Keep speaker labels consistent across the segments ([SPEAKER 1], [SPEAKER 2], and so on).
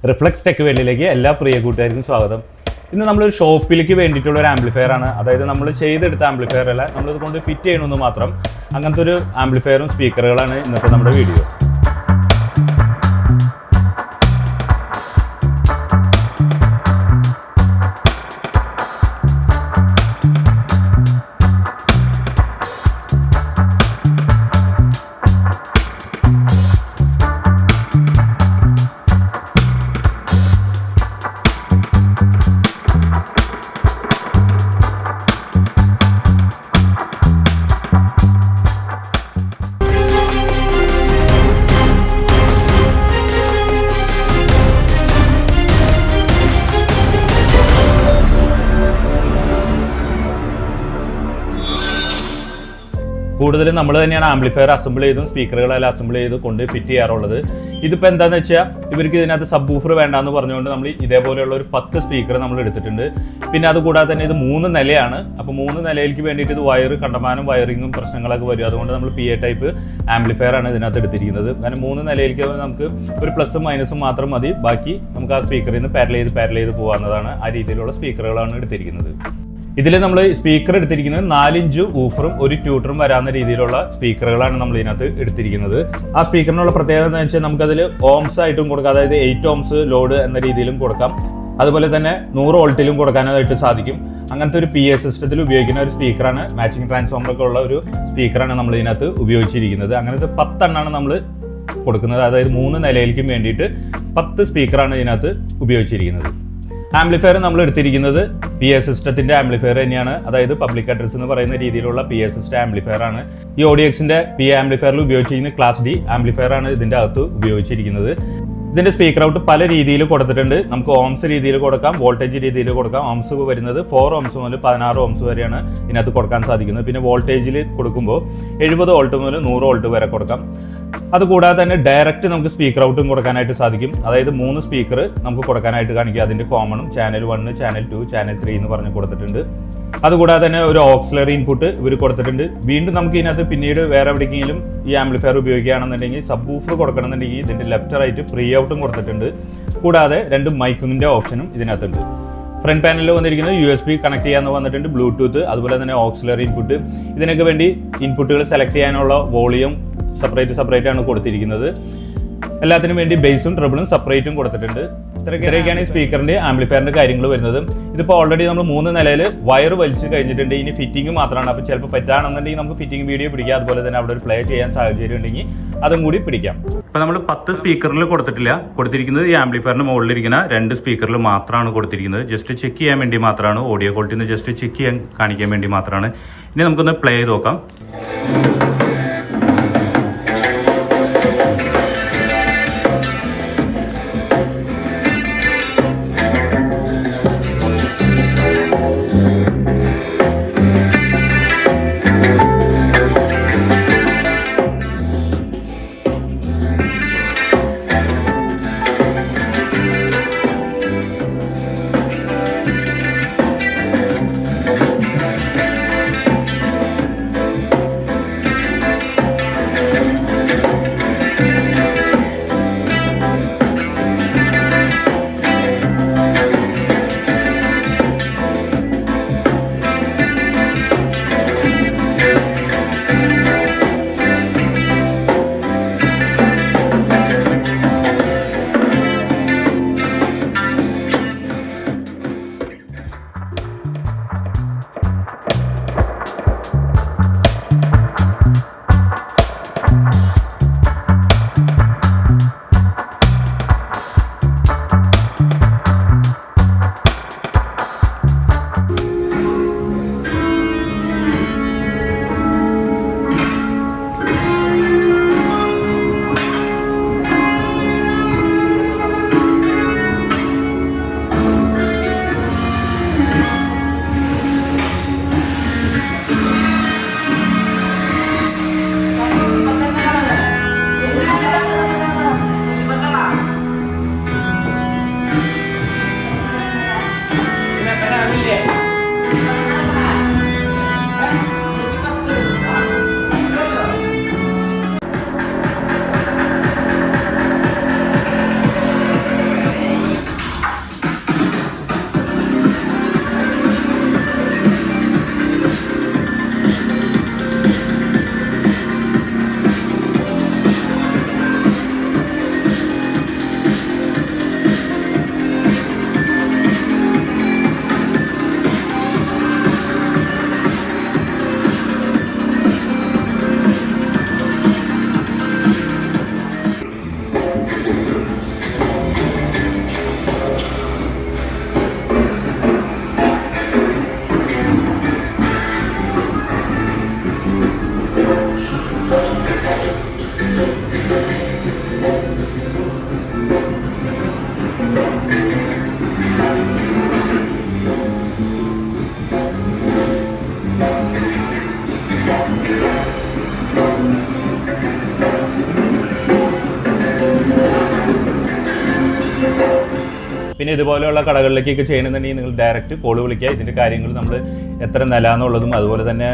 [SPEAKER 1] Reflex tech വേൾഡിലേക്ക് എല്ലാ പ്രിയ കൂട്ടുകാർക്കും സ്വാഗതം. ഇന്ന് നമ്മളൊരു ഷോപ്പിലേക്ക് വേണ്ടിയിട്ടുള്ള ഒരു ആംപ്ലിഫയർ ആണ്. അതായത് നമ്മൾ ചെയ്തെടുത്ത ആംപ്ലിഫയർ അല്ല, നമ്മളിത് കൊണ്ട് ഫിറ്റ് ചെയ്യണമെന്ന് മാത്രം. അങ്ങനത്തെ ഒരു ആംപ്ലിഫയറും സ്പീക്കറുകളാണ് ഇന്നത്തെ നമ്മുടെ വീഡിയോ. കൂടുതലും നമ്മൾ തന്നെയാണ് ആംപ്ലിഫയർ അസംബിൾ ചെയ്തും സ്പീക്കറുകളെല്ലാം അസംബിൾ ചെയ്ത് കൊണ്ട് ഫിറ്റ് ചെയ്യാറുള്ളത്. ഇതിപ്പോൾ എന്താണെന്ന് വെച്ചാൽ ഇവർക്ക് ഇതിനകത്ത് സബ് വൂഫർ വേണ്ടാന്ന് പറഞ്ഞുകൊണ്ട് നമ്മൾ ഇതേപോലെയുള്ള ഒരു 10 സ്പീക്കർ നമ്മൾ എടുത്തിട്ടുണ്ട്. പിന്നെ അതുകൂടാതെ തന്നെ ഇത് 3 നിലയാണ്. അപ്പോൾ 3 നിലയിലേക്ക് വേണ്ടിയിട്ട് ഇത് കണ്ടമാനം വയറിങ്ങും പ്രശ്നങ്ങളൊക്കെ വരും. അതുകൊണ്ട് നമ്മൾ PA ടൈപ്പ് ആംപ്ലിഫയർ ആണ് ഇതിനകത്ത് എടുത്തിരിക്കുന്നത്. കാരണം 3 നിലയിലേക്ക് നമുക്ക് ഒരു പ്ലസും മൈനസും മാത്രം മതി. ബാക്കി നമുക്ക് ആ സ്പീക്കറിൽ നിന്ന് പാരൽ ചെയ്ത് പോകാവുന്നതാണ്. ആ രീതിയിലുള്ള സ്പീക്കറുകളാണ് എടുത്തിരിക്കുന്നത്. ഇതിൽ നമ്മൾ സ്പീക്കർ എടുത്തിരിക്കുന്നത് 4 ഇഞ്ച് ഊഫറും ഒരു ട്യൂട്ടറും വരാവുന്ന രീതിയിലുള്ള സ്പീക്കറുകളാണ് നമ്മൾ ഇതിനകത്ത് എടുത്തിരിക്കുന്നത്. ആ സ്പീക്കറിനുള്ള പ്രത്യേകത എന്ന് വെച്ചാൽ നമുക്കതിൽ ഓംസ് ആയിട്ടും കൊടുക്കാം, അതായത് 8 ഓംസ് ലോഡ് എന്ന രീതിയിലും കൊടുക്കാം. അതുപോലെ തന്നെ 100 വോൾട്ടിലും കൊടുക്കാനായിട്ട് സാധിക്കും. അങ്ങനത്തെ ഒരു PA സിസ്റ്റത്തിൽ ഉപയോഗിക്കുന്ന ഒരു സ്പീക്കറാണ്. മാച്ചിങ് ട്രാൻസ്ഫോമറൊക്കെ ഉള്ള ഒരു സ്പീക്കറാണ് നമ്മൾ ഇതിനകത്ത് ഉപയോഗിച്ചിരിക്കുന്നത്. അങ്ങനത്തെ 10 എണ്ണമാണ് നമ്മൾ കൊടുക്കുന്നത്. അതായത് 3 നിലയിലേക്കും വേണ്ടിയിട്ട് 10 സ്പീക്കറാണ് ഇതിനകത്ത് ഉപയോഗിച്ചിരിക്കുന്നത്. ആംപ്ലിഫയർ നമ്മൾ എടുത്തിരിക്കുന്നത് PA സിസ്റ്റത്തിന്റെ ആംപ്ലിഫയർ തന്നെയാണ്. അതായത് പബ്ലിക് അഡ്രസ് എന്ന് പറയുന്ന രീതിയിലുള്ള PA സിസ്റ്റം ആംപ്ലിഫയർ ആണ്. ഈ ODXന്റെ PA ആംപ്ലിഫയറിൽ ഉപയോഗിച്ചിരിക്കുന്ന ക്ലാസ് D ആംപ്ലിഫയർ ആണ് ഇതിന്റെ അകത്ത് ഉപയോഗിച്ചിരിക്കുന്നത്. ഇതിന്റെ സ്പീക്കർ ഔട്ട് പല രീതിയിൽ കൊടുത്തിട്ടുണ്ട്. നമുക്ക് ഓംസ് രീതിയിൽ കൊടുക്കാം, വോൾട്ടേജ് രീതിയിൽ കൊടുക്കാം. ഓംസ് വരുന്നത് 4 ഓംസ് മുതൽ 16 ഓംസ് വരെയാണ് ഇതിനകത്ത് കൊടുക്കാൻ സാധിക്കുന്നത്. പിന്നെ വോൾട്ടേജിൽ കൊടുക്കുമ്പോൾ 70 വോൾട്ട് മുതൽ 100 വോൾട്ട് വരെ കൊടുക്കാം. അതുകൂടാതെ തന്നെ ഡയറക്റ്റ് നമുക്ക് സ്പീക്കർ ഔട്ടും കൊടുക്കാനായിട്ട് സാധിക്കും. അതായത് 3 സ്പീക്കർ നമുക്ക് കൊടുക്കാനായിട്ട് കാണിക്കുക. അതിന്റെ കോമണും ചാനൽ 1, ചാനൽ 2, ചാനൽ 3 എന്ന് പറഞ്ഞ് കൊടുത്തിട്ടുണ്ട്. അതുകൂടാതെ തന്നെ ഒരു ഓക്സിലറി ഇൻപുട്ട് ഇവർ കൊടുത്തിട്ടുണ്ട്. വീണ്ടും നമുക്ക് ഇതിനകത്ത് പിന്നീട് വേറെ എവിടേക്കെങ്കിലും ഈ ആംപ്ലിഫയർ ഉപയോഗിക്കുകയാണെന്നുണ്ടെങ്കിൽ സബ് വൂഫർ കൊടുക്കണമെന്നുണ്ടെങ്കിൽ ഇതിന്റെ ലെഫ്റ്റ് റൈറ്റ് പ്രീ ഔട്ടും കൊടുത്തിട്ടുണ്ട്. കൂടാതെ 2 മൈക്കിന്റെ ഓപ്ഷനും ഇതിനകത്തുണ്ട്. ഫ്രണ്ട് പാനലിൽ വന്നിരിക്കുന്നത് USB കണക്ട് ചെയ്യാന്ന് വന്നിട്ടുണ്ട്, ബ്ലൂടൂത്ത്, അതുപോലെ തന്നെ ഓക്സിലറി ഇൻപുട്ട്. ഇതിനൊക്കെ വേണ്ടി ഇൻപുട്ടുകൾ സെലക്ട് ചെയ്യാനുള്ള വോളിയം സെപ്പറേറ്റ് ആണ് കൊടുത്തിരിക്കുന്നത്. എല്ലാത്തിനും വേണ്ടി ബേസും ട്രിബിളും സെപ്പറേറ്റും കൊടുത്തിട്ടുണ്ട്. ഇത്രയൊക്കെയാണ് ഈ സ്പീക്കറിന്റെ ആംപ്ലിഫയറിന്റെ കാര്യങ്ങൾ വരുന്നത്. ഇതിപ്പോൾ ഓൾറെഡി നമ്മൾ 3 നിലയിൽ വയർ വലിച്ച് കഴിഞ്ഞിട്ടുണ്ട്. ഇനി ഫിറ്റിംഗ് മാത്രമാണ്. അപ്പോൾ ചിലപ്പോൾ പറ്റാണെന്നുണ്ടെങ്കിൽ നമുക്ക് ഫിറ്റിംഗ് വീഡിയോ പിടിക്കാം. അതുപോലെ തന്നെ അവിടെ ഒരു പ്ലേ ചെയ്യാൻ സാഹചര്യം ഉണ്ടെങ്കിൽ അതും കൂടി പിടിക്കാം. അപ്പോൾ നമ്മൾ 10 സ്പീക്കറിൽ കൊടുത്തിട്ടില്ല. കൊടുത്തിരിക്കുന്നത് ഈ ആംപ്ലിഫയറിന് മുകളിലിരിക്കുന്ന 2 സ്പീക്കറിൽ മാത്രമാണ് കൊടുത്തിരിക്കുന്നത്. ജസ്റ്റ് ചെക്ക് ചെയ്യാൻ വേണ്ടി മാത്രമാണ്. ഓഡിയോ ക്വാളിറ്റി ഒന്ന് ജസ്റ്റ് ചെക്ക് ചെയ്യാൻ കാണിക്കാൻ വേണ്ടി മാത്രമാണ്. ഇനി നമുക്കൊന്ന് പ്ലേ ചെയ്ത് നോക്കാം. പിന്നെ ഇതുപോലെയുള്ള കടകളിലേക്കൊക്കെ ചെയ്യണമെന്നുണ്ടെങ്കിൽ നിങ്ങൾ ഡയറക്റ്റ് കോൾ വിളിക്കുക. ഇതിൻ്റെ കാര്യങ്ങൾ നമ്മൾ എത്ര നില എന്നുള്ളതും അതുപോലെ തന്നെ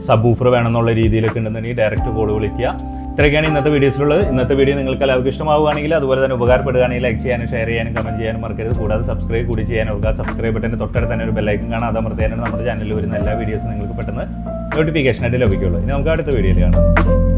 [SPEAKER 1] സബ് ഊഫർ വേണമെന്നുള്ള രീതിയിലൊക്കെ ഉണ്ടെന്നുണ്ടെങ്കിൽ ഡയറക്റ്റ് കോൾ വിളിക്കുക. ഇത്രയൊക്കെയാണ് ഇന്നത്തെ വീഡിയോസിലുള്ളത്. ഇന്നത്തെ വീഡിയോ നിങ്ങൾക്ക് എല്ലാവർക്കും ഇഷ്ടമാവുകയാണെങ്കിൽ അതുപോലെ തന്നെ ഉപകാരപ്പെടുകയാണെങ്കിൽ ലൈക്ക് ചെയ്യാനും ഷെയർ ചെയ്യാനും കമൻറ്റ് ചെയ്യാനും മറക്കരുത്. കൂടാതെ സബ്സ്ക്രൈബ് കൂടി ചെയ്യാൻ ഓർക്കുക. സബ്സ്ക്രൈബ് ബട്ടൻ്റെ തൊട്ടടുത്ത് തന്നെ ഒരു ബെല്ലൈക്കൻ കാണാം. അത് അമർത്തിയാലാണ് നമ്മുടെ ചാനലിൽ വരുന്ന എല്ലാ വീഡിയോസും നിങ്ങൾക്ക് പെട്ടെന്ന് നോട്ടിഫിക്കേഷനായിട്ട് ലഭിക്കുള്ളൂ. ഇനി നമുക്ക് അടുത്ത വീഡിയോയിൽ കാണാം.